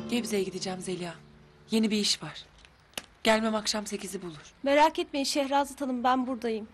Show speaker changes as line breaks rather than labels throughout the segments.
Gebze'ye gideceğim Zeliha. Yeni bir iş var. Gelmem akşam 8'i bulur.
Merak etmeyin Şehrazat Hanım, ben buradayım.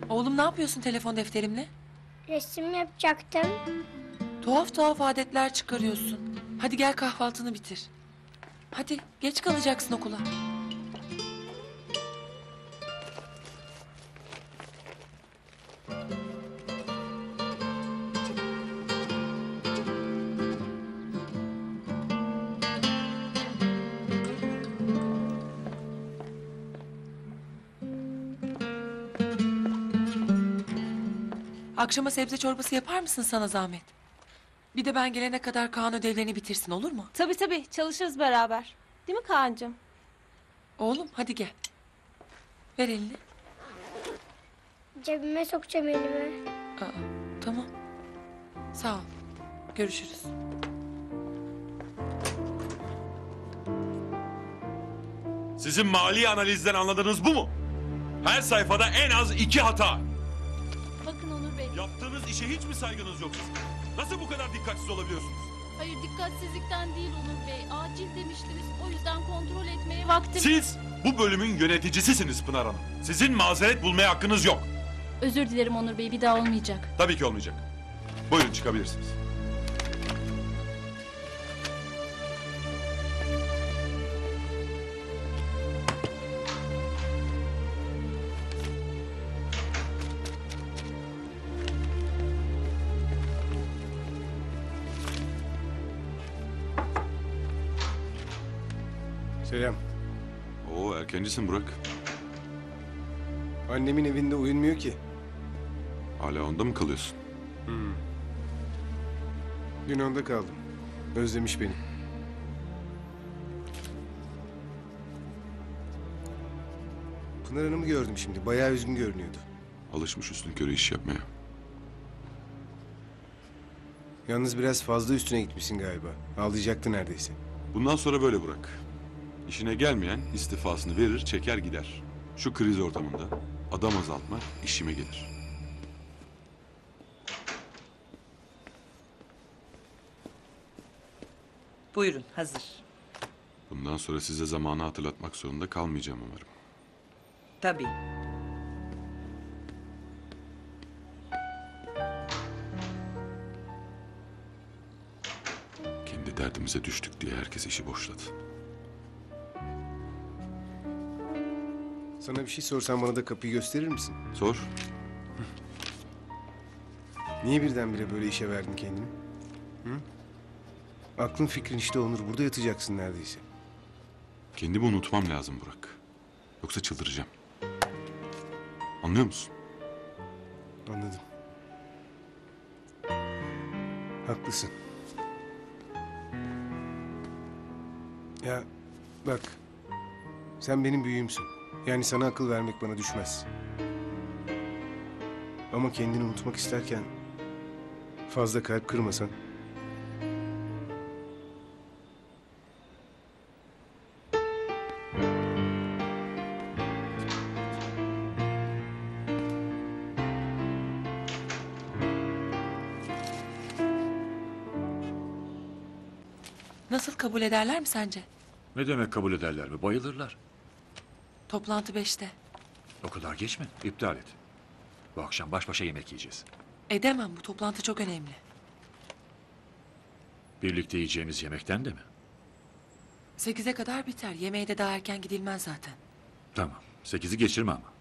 Oğlum ne yapıyorsun telefon defterimle?
Resim yapacaktım.
Tuhaf tuhaf adetler çıkarıyorsun. Hadi gel kahvaltını bitir. Hadi geç kalacaksın okula. Akşama sebze çorbası yapar mısın sana zahmet? Bir de ben gelene kadar Kaan ödevlerini bitirsin, olur mu?
Tabii çalışırız beraber. Değil mi Kaan'cığım?
Oğlum hadi gel. Ver elini.
Cebime sokacağım elimi.
Aa, tamam. Sağ ol. Görüşürüz.
Sizin mali analizden anladığınız bu mu? Her sayfada en az 2 hata.
Bakın Onur Bey.
Yaptığınız işe hiç mi saygınız yok sizin? Nasıl bu kadar dikkatsiz olabiliyorsunuz?
Hayır, dikkatsizlikten değil Onur Bey. Acil demiştiniz. O yüzden kontrol etmeye vaktim...
Siz bu bölümün yöneticisisiniz Pınar Hanım. Sizin mazeret bulmaya hakkınız yok.
Özür dilerim Onur Bey. Bir daha olmayacak.
Tabii ki olmayacak. Buyurun çıkabilirsiniz.
Selam.
Oo erkencisin Burak.
Annemin evinde uyunmuyor ki.
Hala onda mı kalıyorsun?
Dün onda kaldım. Özlemiş beni. Pınar Hanım'ı gördüm şimdi. Bayağı üzgün görünüyordu.
Alışmış üstünkörü iş yapmaya.
Yalnız biraz fazla üstüne gitmişsin galiba. Ağlayacaktı neredeyse.
Bundan sonra böyle Burak. İşine gelmeyen istifasını verir çeker gider. Şu kriz ortamında adam azaltmak işime gelir.
Buyurun, hazır.
Bundan sonra size zamanı hatırlatmak zorunda kalmayacağım umarım.
Tabii.
Kendi derdimize düştük diye herkes işi boşladı.
Sana bir şey sorsam bana da kapıyı gösterir misin?
Sor.
Niye birdenbire böyle işe verdin kendini? Hı? Aklın fikrin işte Onur. Burada yatacaksın neredeyse.
Kendimi unutmam lazım Burak. Yoksa çıldıracağım. Anlıyor musun?
Anladım. Haklısın. Ya bak. Sen benim büyüğümsün. Yani sana akıl vermek bana düşmez. Ama kendini unutmak isterken fazla kalp kırmasan.
Nasıl, kabul ederler mi sence?
Ne demek kabul ederler mi? Bayılırlar.
Toplantı 5'te.
O kadar geç mi? İptal et. Bu akşam baş başa yemek yiyeceğiz.
Edemem, bu toplantı çok önemli.
Birlikte yiyeceğimiz yemekten de mi?
8'e kadar biter. Yemeğe de daha erken gidilmez zaten.
Tamam. 8'i geçirme ama.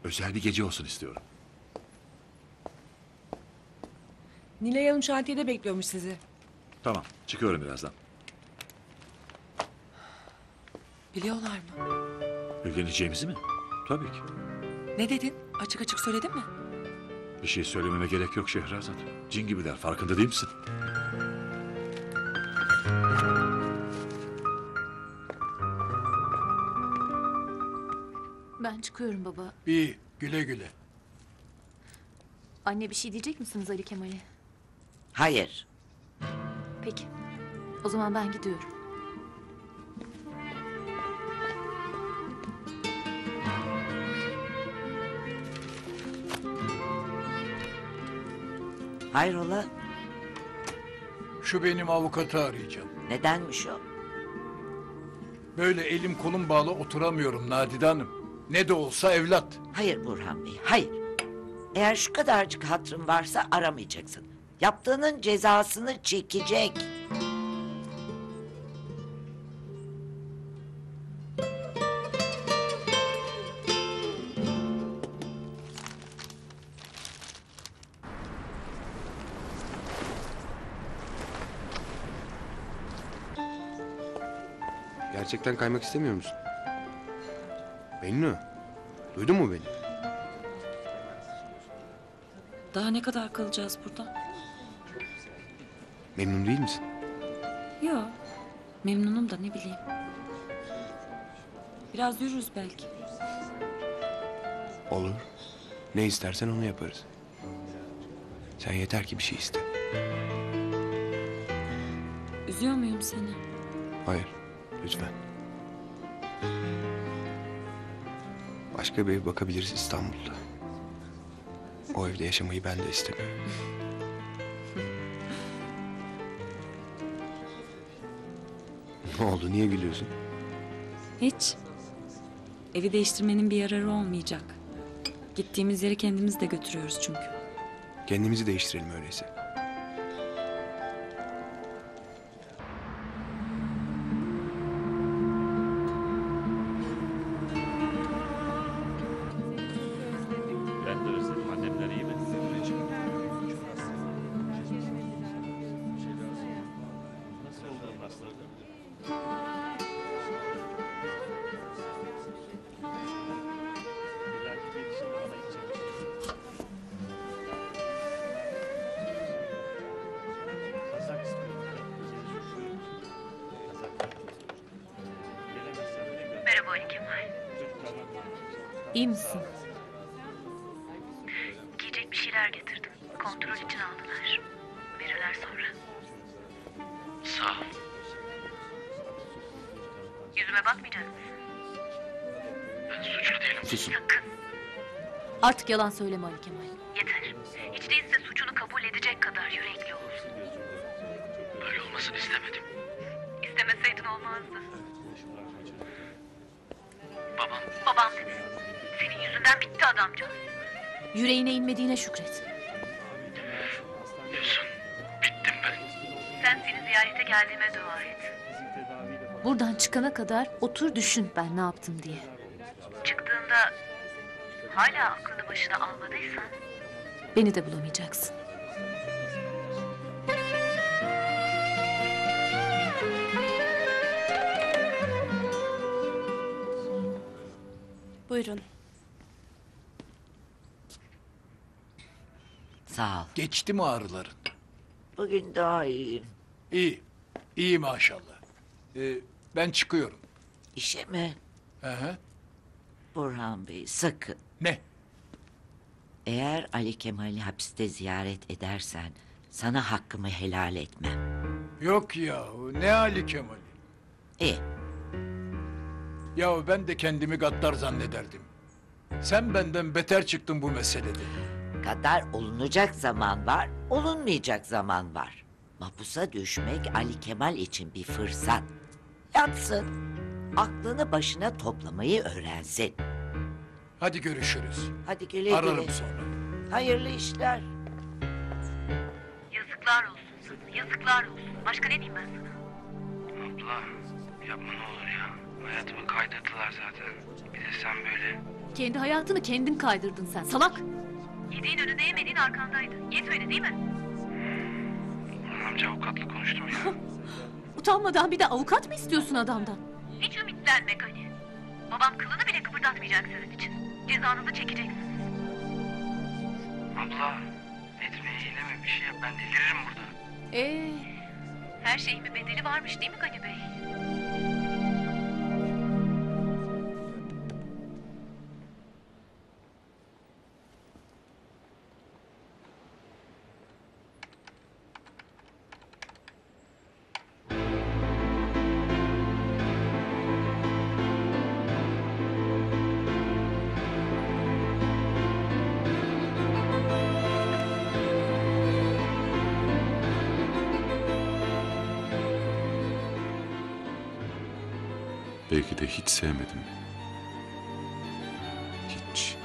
Özel bir gece olsun istiyorum.
Nilay Hanım şantiyede bekliyormuş sizi.
Tamam. Çıkıyorum birazdan.
Biliyorlar mı?
Evleneceğimizi mi? Tabii ki.
Ne dedin? Açık açık söyledin mi?
Bir şey söylememe gerek yok Şehrazat. Cin gibiler. Farkında değil misin?
Ben çıkıyorum baba.
İyi, güle güle.
Anne bir şey diyecek misiniz Ali Kemal'e?
Hayır.
Peki. O zaman ben gidiyorum.
Hayrola?
Şu benim avukatı arayacağım.
Nedenmiş o?
Böyle elim kolum bağlı oturamıyorum Nadide Hanım. Ne de olsa evlat.
Hayır Burhan Bey, hayır. Eğer şu kadarcık hatırın varsa aramayacaksın. Yaptığının cezasını çekecek.
Gerçekten kaymak istemiyor musun? Bennu, duydun mu beni?
Daha ne kadar kalacağız burada?
Memnun değil misin?
Yok. Memnunum da ne bileyim. Biraz yürürüz belki.
Olur. Ne istersen onu yaparız. Sen yeter ki bir şey iste.
Üzüyor muyum seni?
Hayır, lütfen. Başka bir ev bakabiliriz İstanbul'da. O evde yaşamayı ben de istemiyorum. Ne oldu, niye gülüyorsun?
Hiç. Evi değiştirmenin bir yararı olmayacak. Gittiğimiz yere kendimiz de götürüyoruz çünkü.
Kendimizi değiştirelim öyleyse.
Ben de özledim. Annemler iyi mi?
Merhaba Ali Kemal.
İyi misin?
Giyecek bir şeyler getirdim. Kontrol için aldılar. Verirler sonra. Sağ ol. Yüzüme bakmayacak mısın? Ben suçlu değilim.
Susun.
Sakın.
Artık yalan söyleme Ali Kemal.
Yeter. Hiç değilse suçunu kabul edecek kadar yürekli olsun.
Böyle olmasını istemedim.
İstemeseydin olmazdı.
Babam
Babam dedi. Senin yüzünden bitti adamcağız.
Yüreğine inmediğine şükret.
diyorsun. Bittim ben.
Sen seni ziyarete geldiğime dua et.
Buradan çıkana kadar otur düşün ben ne yaptım diye.
Çıktığında hala aklını başına almadıysan
Beni de bulamayacaksın.
Buyurun.
Sağ ol.
Geçti mi ağrıların?
Bugün daha iyiyim.
İyi, iyi maşallah. Ben çıkıyorum.
İşe mi?
Hı hı.
Burhan Bey sakın.
Ne?
Eğer Ali Kemal'i hapiste ziyaret edersen sana hakkımı helal etmem.
Yok yahu, ne Ali Kemal'i?
İyi.
Yahu ben de kendimi gaddar zannederdim. Sen benden beter çıktın bu meselede.
Kadar olunacak zaman var, olunmayacak zaman var. Mapusa düşmek Ali Kemal için bir fırsat. Yatsın, aklını başına toplamayı öğrensin.
Hadi görüşürüz.
Hadi güle güle.
Ararım sonra.
Hayırlı işler.
yazıklar olsun sana. Yazıklar olsun. Başka ne diyeyim ben sana?
Abla yapma ne olur ya. Hayatımı kaydırdılar zaten. Bir de sen böyle.
Kendi hayatını kendin kaydırdın sen salak.
Yediğin önünde yemediğin arkandaydı. Yetmedi değil mi?
Burhan amca avukatla konuştum ya.
Utanmadan bir de avukat mı istiyorsun adamdan?
Hiç ümitlenme Gani. Babam kılını bile kıpırdatmayacak sizin için. Cezanızı çekeceksiniz.
Abla etme eyleme bir şey yap ben deliririm burada.
Her şeyin bir bedeli varmış değil mi Gani Bey?
Belki de hiç sevmedim. Hiç.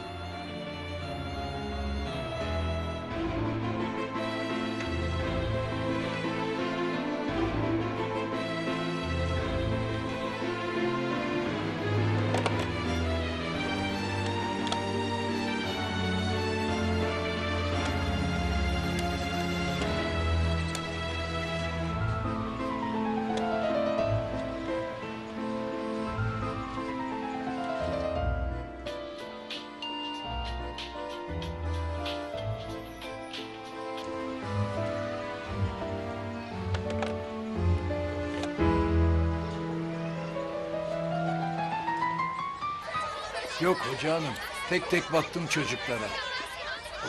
Yok hoca hanım. Tek tek baktım çocuklara.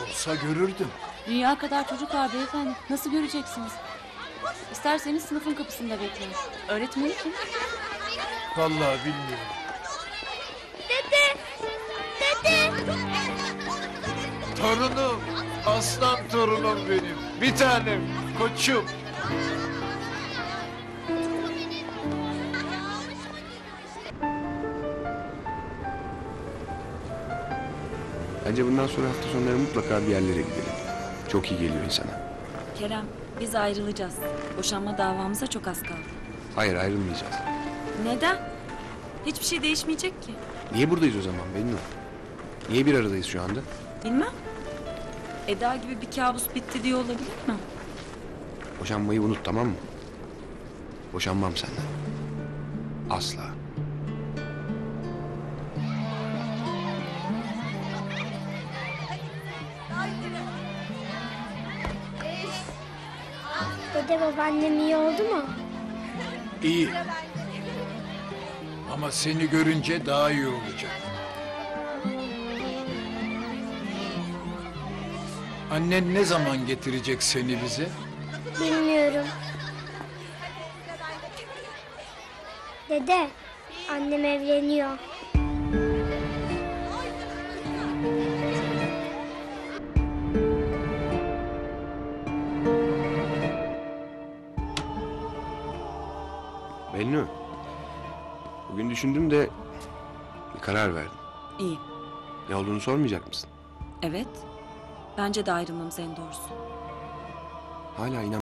Olsa görürdüm.
Dünya kadar çocuk var beyefendi. Nasıl göreceksiniz? İsterseniz sınıfın kapısında bekleyin. Öğretmeni kim?
Vallahi bilmiyorum. Torunum. Aslan torunum benim. Bir tanem. Koçum.
Bence bundan sonra hafta sonları mutlaka bir yerlere gidelim. Çok iyi geliyor insana.
Kerem, biz ayrılacağız. Boşanma davamıza çok az kaldı.
Hayır, ayrılmayacağız.
Neden? Hiçbir şey değişmeyecek ki.
Niye buradayız o zaman Bennu? Niye bir aradayız şu anda?
Bilmem. Eda gibi bir kabus bitti diye olabilir mi?
Boşanmayı unut, tamam mı? Boşanmam senden. Asla.
Dede babaannem iyi oldu mu?
İyi. Ama seni görünce daha iyi olacak. Annen ne zaman getirecek seni bize?
Bilmiyorum. Dede, annem evleniyor.
Bennu. Bugün düşündüm de bir karar verdim.
İyi.
Ne olduğunu sormayacak mısın?
Evet. Bence de ayrılmamız en doğrusu.
Hala inan.